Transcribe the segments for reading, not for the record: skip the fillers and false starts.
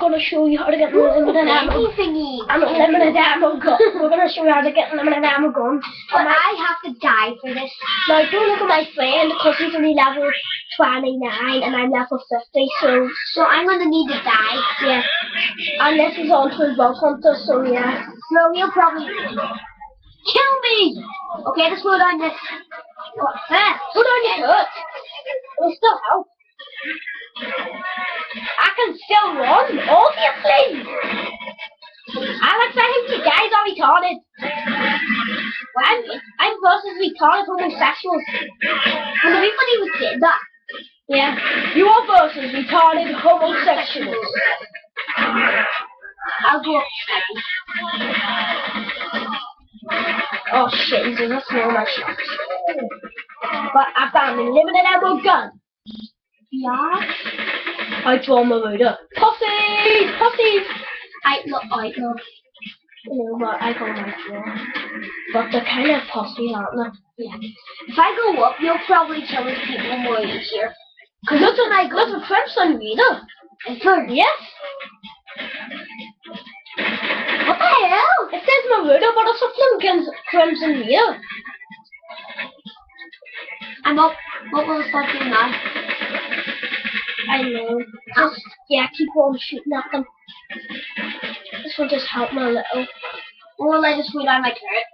going to show you how to get an unlimited ammo. An unlimited ammo gun. We're going to show you how to get an unlimited ammo gun. But I have to die for this. Now, don't look at my friend because he's only level 29 and I'm level 50, so I'm going to need to die. Yeah. And this is on to bug hunter, so yeah. So you'll probably kill me! Okay, let's go down this. What's that? Go down your foot. It'll still help. I can still run, obviously. Alex, I think you guys are retarded. Well, I'm versus retarded homosexuals. And everybody would say that. Yeah. You are versus retarded homosexuals. I'll go up Oh shit, that's no my shot. But I found a limited ammo gun. Yeah? I draw my ruler. Pussy! Pussy! I know. You know what, I call my draw. But they're kind of pussy, aren't they? Yeah. If I go up, you'll probably kill these people more easier. Cause look at Crimson Reader. Yes. What the hell? It says Maruda, but it's a Crimson Reader. I'm up. What will start doing now? I know. Just, yeah, keep on shooting at them. This will just help me a little. Or I just go down my turret.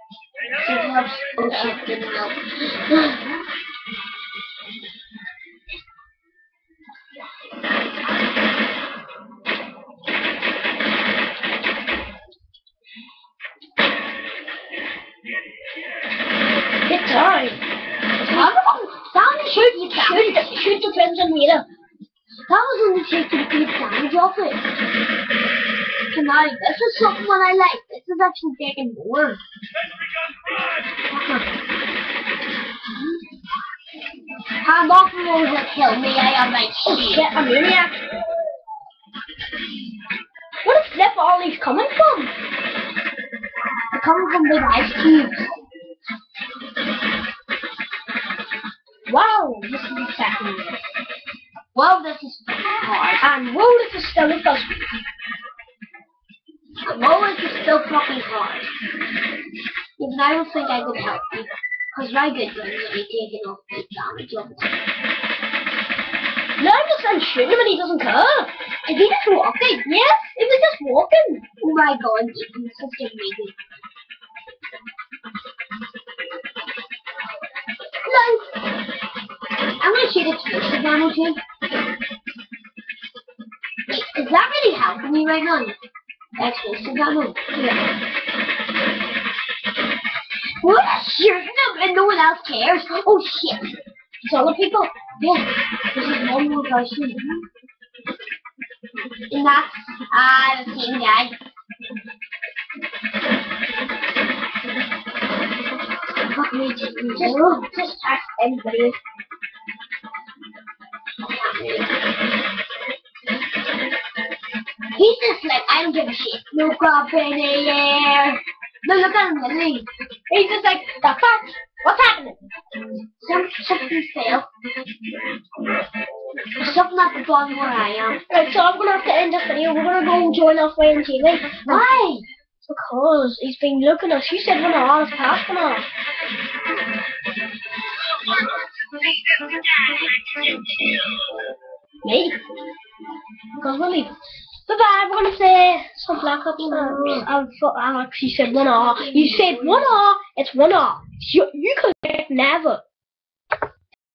So it helps. Oh shit, didn't help. Get down. Shoot the Crimson Reader. That was only taking a good damage off it. Tonight, this is something that I like. This is actually taking more. I'm off the road that kill me. I am like shit, a maniac. Where the flip are all these coming from? They're coming from big ice cubes. Wow, this is the second one. Wow, this is hard. And whoa, this is still the first one. Whoa, this is still fucking hard. Even I don't think I could help you. Because my good guns will be taking off big damage of it. No, I'm just shooting him and he doesn't care. Is he just walking? Yes, he was just walking. Oh my god, he's such a baby. No! I'm gonna shoot explosive ammo too. Wait, is that really helping me right now? Explosive ammo? Yeah. What? Shooting them and no one else cares? Oh shit! It's other people? Yeah. This is one more guy shooting. And that's the same guy. Fuck me, just ask everybody. He's just like, I don't give a shit. No crap in the air. No, look at him, literally. He's just like, the fuck? What's happening? Something failed. Something at the bottom where I am. Right, so I'm gonna have to end this video. We're gonna go and join our friend TV. Why? Because he's been looking at us. You said 1 hour is past 1 hour. Me? Because we're leaving. Bye-bye, we're gonna say some black up Alex, you said 1 hour. You said 1 hour, it's 1 hour. You could never.